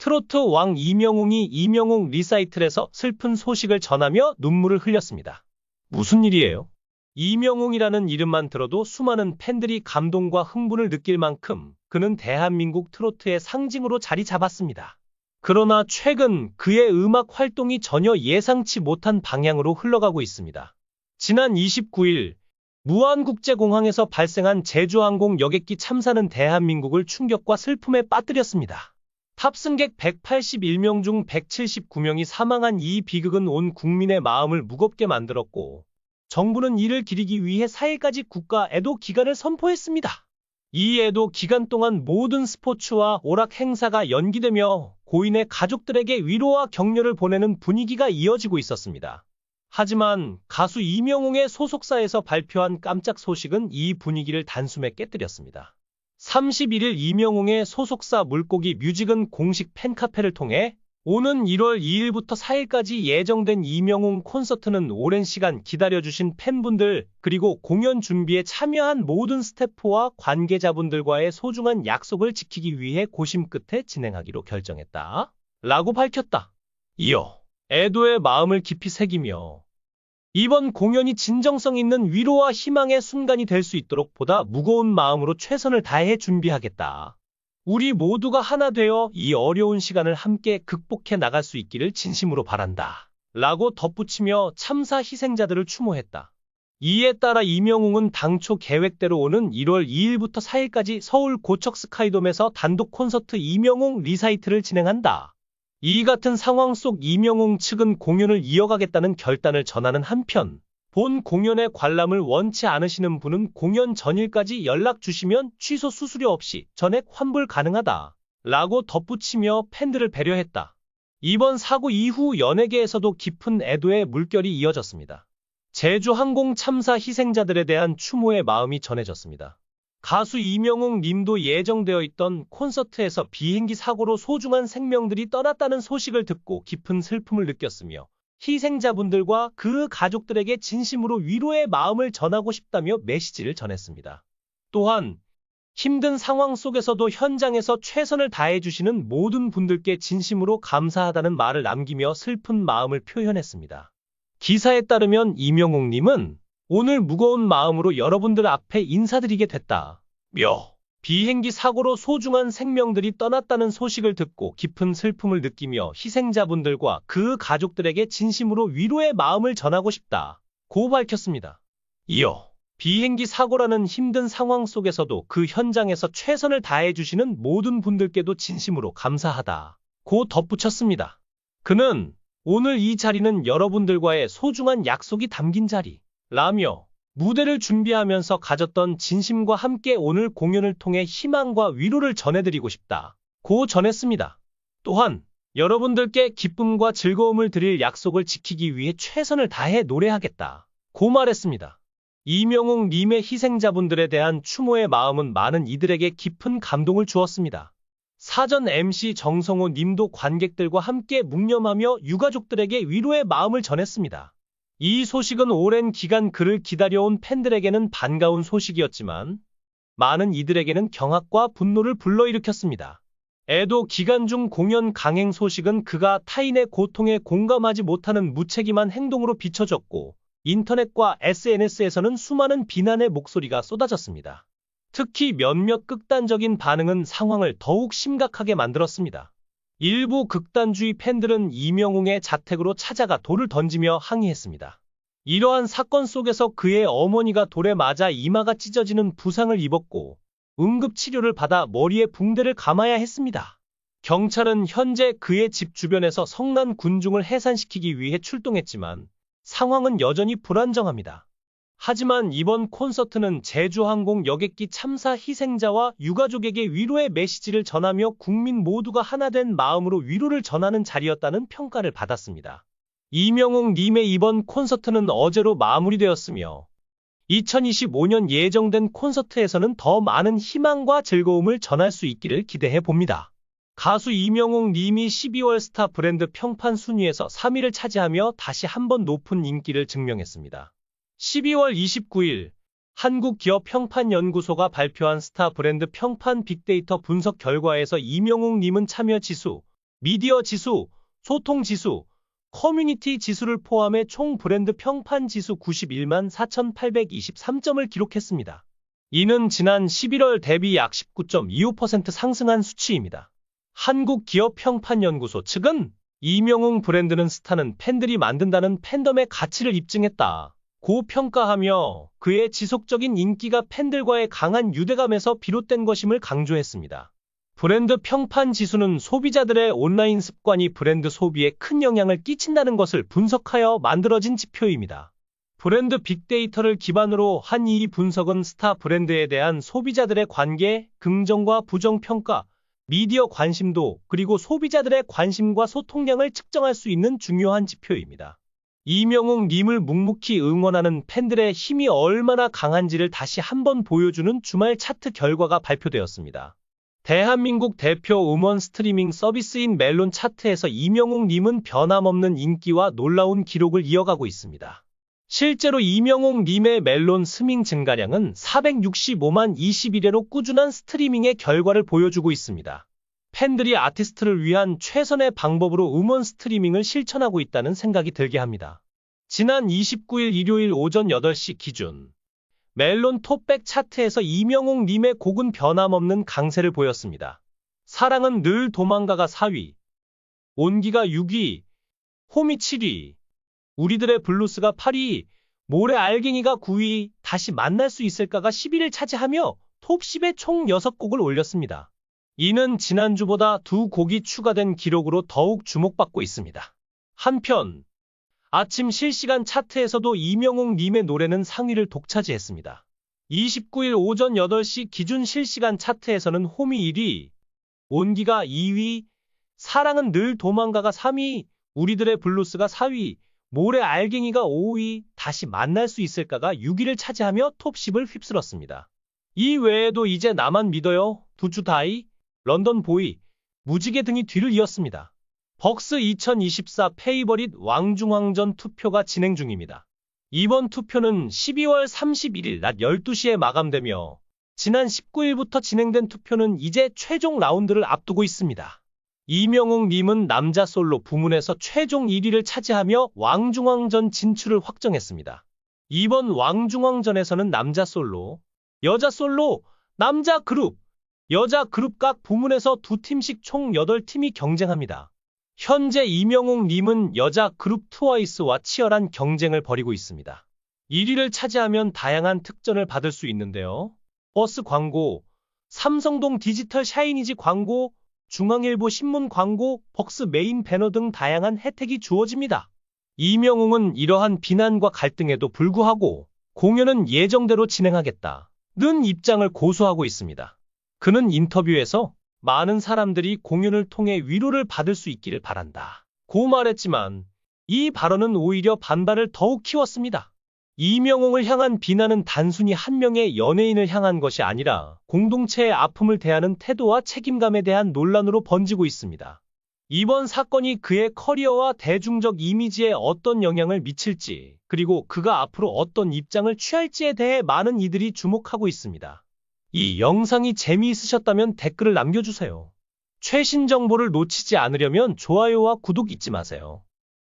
트로트 왕 이명웅이 이명웅 리사이틀에서 슬픈 소식을 전하며 눈물을 흘렸습니다. 무슨 일이에요? 이명웅이라는 이름만 들어도 수많은 팬들이 감동과 흥분을 느낄 만큼 그는 대한민국 트로트의 상징으로 자리 잡았습니다. 그러나 최근 그의 음악 활동이 전혀 예상치 못한 방향으로 흘러가고 있습니다. 지난 29일 무안국제공항에서 발생한 제주항공 여객기 참사는 대한민국을 충격과 슬픔에 빠뜨렸습니다. 탑승객 181명 중 179명이 사망한 이 비극은 온 국민의 마음을 무겁게 만들었고, 정부는 이를 기리기 위해 4일까지 국가 애도 기간을 선포했습니다. 이 애도 기간 동안 모든 스포츠와 오락 행사가 연기되며 고인의 가족들에게 위로와 격려를 보내는 분위기가 이어지고 있었습니다. 하지만 가수 이명웅의 소속사에서 발표한 깜짝 소식은 이 분위기를 단숨에 깨뜨렸습니다. 31일 이명웅의 소속사 물고기 뮤직은 공식 팬카페를 통해 오는 1월 2일부터 4일까지 예정된 이명웅 콘서트는 오랜 시간 기다려주신 팬분들 그리고 공연 준비에 참여한 모든 스태프와 관계자분들과의 소중한 약속을 지키기 위해 고심 끝에 진행하기로 결정했다. 라고 밝혔다. 이어 애도의 마음을 깊이 새기며 이번 공연이 진정성 있는 위로와 희망의 순간이 될 수 있도록 보다 무거운 마음으로 최선을 다해 준비하겠다. 우리 모두가 하나 되어 이 어려운 시간을 함께 극복해 나갈 수 있기를 진심으로 바란다. 라고 덧붙이며 참사 희생자들을 추모했다. 이에 따라 이명웅은 당초 계획대로 오는 1월 2일부터 4일까지 서울 고척 스카이돔에서 단독 콘서트 이명웅 리사이트를 진행한다. 이 같은 상황 속 이명웅 측은 공연을 이어가겠다는 결단을 전하는 한편, 본 공연의 관람을 원치 않으시는 분은 공연 전일까지 연락 주시면 취소 수수료 없이 전액 환불 가능하다. 라고 덧붙이며 팬들을 배려했다. 이번 사고 이후 연예계에서도 깊은 애도의 물결이 이어졌습니다. 제주항공 참사 희생자들에 대한 추모의 마음이 전해졌습니다. 가수 이명웅 님도 예정되어 있던 콘서트에서 비행기 사고로 소중한 생명들이 떠났다는 소식을 듣고 깊은 슬픔을 느꼈으며 희생자분들과 그 가족들에게 진심으로 위로의 마음을 전하고 싶다며 메시지를 전했습니다. 또한 힘든 상황 속에서도 현장에서 최선을 다해주시는 모든 분들께 진심으로 감사하다는 말을 남기며 슬픈 마음을 표현했습니다. 기사에 따르면 이명웅 님은 오늘 무거운 마음으로 여러분들 앞에 인사드리게 됐다. 비행기 사고로 소중한 생명들이 떠났다는 소식을 듣고 깊은 슬픔을 느끼며 희생자분들과 그 가족들에게 진심으로 위로의 마음을 전하고 싶다. 고 밝혔습니다. 이어 비행기 사고라는 힘든 상황 속에서도 그 현장에서 최선을 다해주시는 모든 분들께도 진심으로 감사하다. 고 덧붙였습니다. 그는 오늘 이 자리는 여러분들과의 소중한 약속이 담긴 자리. 라며 무대를 준비하면서 가졌던 진심과 함께 오늘 공연을 통해 희망과 위로를 전해드리고 싶다. 고 전했습니다. 또한 여러분들께 기쁨과 즐거움을 드릴 약속을 지키기 위해 최선을 다해 노래하겠다. 고 말했습니다. 이명웅 님의 희생자분들에 대한 추모의 마음은 많은 이들에게 깊은 감동을 주었습니다. 사전 MC 정성호 님도 관객들과 함께 묵념하며 유가족들에게 위로의 마음을 전했습니다. 이 소식은 오랜 기간 그를 기다려온 팬들에게는 반가운 소식이었지만 많은 이들에게는 경악과 분노를 불러일으켰습니다. 애도 기간 중 공연 강행 소식은 그가 타인의 고통에 공감하지 못하는 무책임한 행동으로 비춰졌고 인터넷과 SNS에서는 수많은 비난의 목소리가 쏟아졌습니다. 특히 몇몇 극단적인 반응은 상황을 더욱 심각하게 만들었습니다. 일부 극단주의 팬들은 이명웅의 자택으로 찾아가 돌을 던지며 항의했습니다. 이러한 사건 속에서 그의 어머니가 돌에 맞아 이마가 찢어지는 부상을 입었고 응급치료를 받아 머리에 붕대를 감아야 했습니다. 경찰은 현재 그의 집 주변에서 성난 군중을 해산시키기 위해 출동했지만 상황은 여전히 불안정합니다. 하지만 이번 콘서트는 제주항공 여객기 참사 희생자와 유가족에게 위로의 메시지를 전하며 국민 모두가 하나 된 마음으로 위로를 전하는 자리였다는 평가를 받았습니다. 이명웅 님의 이번 콘서트는 어제로 마무리되었으며 2025년 예정된 콘서트에서는 더 많은 희망과 즐거움을 전할 수 있기를 기대해 봅니다. 가수 이명웅 님이 12월 스타 브랜드 평판 순위에서 3위를 차지하며 다시 한번 높은 인기를 증명했습니다. 12월 29일 한국기업평판연구소가 발표한 스타 브랜드 평판 빅데이터 분석 결과에서 이명웅 님은 참여 지수, 미디어 지수, 소통 지수, 커뮤니티 지수를 포함해 총 브랜드 평판 지수 91만 4,823점을 기록했습니다. 이는 지난 11월 대비 약 19.25% 상승한 수치입니다. 한국기업평판연구소 측은 이명웅 브랜드는 스타는 팬들이 만든다는 팬덤의 가치를 입증했다 고 평가하며 그의 지속적인 인기가 팬들과의 강한 유대감에서 비롯된 것임을 강조했습니다. 브랜드 평판 지수는 소비자들의 온라인 습관이 브랜드 소비에 큰 영향을 끼친다는 것을 분석하여 만들어진 지표입니다. 브랜드 빅데이터를 기반으로 한 이 분석은 스타 브랜드에 대한 소비자들의 관계, 긍정과 부정 평가, 미디어 관심도, 그리고 소비자들의 관심과 소통량을 측정할 수 있는 중요한 지표입니다. 이명웅 님을 묵묵히 응원하는 팬들의 힘이 얼마나 강한지를 다시 한번 보여주는 주말 차트 결과가 발표되었습니다. 대한민국 대표 음원 스트리밍 서비스인 멜론 차트에서 이명웅 님은 변함없는 인기와 놀라운 기록을 이어가고 있습니다. 실제로 이명웅 님의 멜론 스밍 증가량은 465만 21회로 꾸준한 스트리밍의 결과를 보여주고 있습니다. 팬들이 아티스트를 위한 최선의 방법으로 음원 스트리밍을 실천하고 있다는 생각이 들게 합니다. 지난 29일 일요일 오전 8시 기준 멜론 톱백 차트에서 이명웅 님의 곡은 변함없는 강세를 보였습니다. 사랑은 늘 도망가가 4위, 온기가 6위, 홈이 7위, 우리들의 블루스가 8위, 모래 알갱이가 9위, 다시 만날 수 있을까가 10위를 차지하며 톱10에 총 6곡을 올렸습니다. 이는 지난주보다 2곡이 추가된 기록으로 더욱 주목받고 있습니다. 한편 아침 실시간 차트에서도 이명웅 님의 노래는 상위를 독차지했습니다. 29일 오전 8시 기준 실시간 차트에서는 홈이 1위, 온기가 2위, 사랑은 늘 도망가가 3위, 우리들의 블루스가 4위, 모래 알갱이가 5위, 다시 만날 수 있을까가 6위를 차지하며 톱10을 휩쓸었습니다. 이 외에도 이제 나만 믿어요, 두추다이, 런던 보이, 무지개 등이 뒤를 이었습니다. 벅스 2024 페이버릿 왕중왕전 투표가 진행 중입니다. 이번 투표는 12월 31일 낮 12시에 마감되며 지난 19일부터 진행된 투표는 이제 최종 라운드를 앞두고 있습니다. 이명웅 님은 남자 솔로 부문에서 최종 1위를 차지하며 왕중왕전 진출을 확정했습니다. 이번 왕중왕전에서는 남자 솔로, 여자 솔로, 남자 그룹, 여자 그룹 각 부문에서 2팀씩 총 8팀이 경쟁합니다. 현재 이명웅 님은 여자 그룹 트와이스와 치열한 경쟁을 벌이고 있습니다. 1위를 차지하면 다양한 특전을 받을 수 있는데요. 버스 광고, 삼성동 디지털 샤이니즈 광고, 중앙일보 신문 광고, 벅스 메인 배너 등 다양한 혜택이 주어집니다. 이명웅은 이러한 비난과 갈등에도 불구하고 공연은 예정대로 진행하겠다는 입장을 고수하고 있습니다. 그는 인터뷰에서 많은 사람들이 공연을 통해 위로를 받을 수 있기를 바란다 고 말했지만 이 발언은 오히려 반발을 더욱 키웠습니다. 이명웅을 향한 비난은 단순히 한 명의 연예인을 향한 것이 아니라 공동체의 아픔을 대하는 태도와 책임감에 대한 논란으로 번지고 있습니다. 이번 사건이 그의 커리어와 대중적 이미지에 어떤 영향을 미칠지, 그리고 그가 앞으로 어떤 입장을 취할지에 대해 많은 이들이 주목하고 있습니다. 이 영상이 재미있으셨다면 댓글을 남겨주세요. 최신 정보를 놓치지 않으려면 좋아요와 구독 잊지 마세요.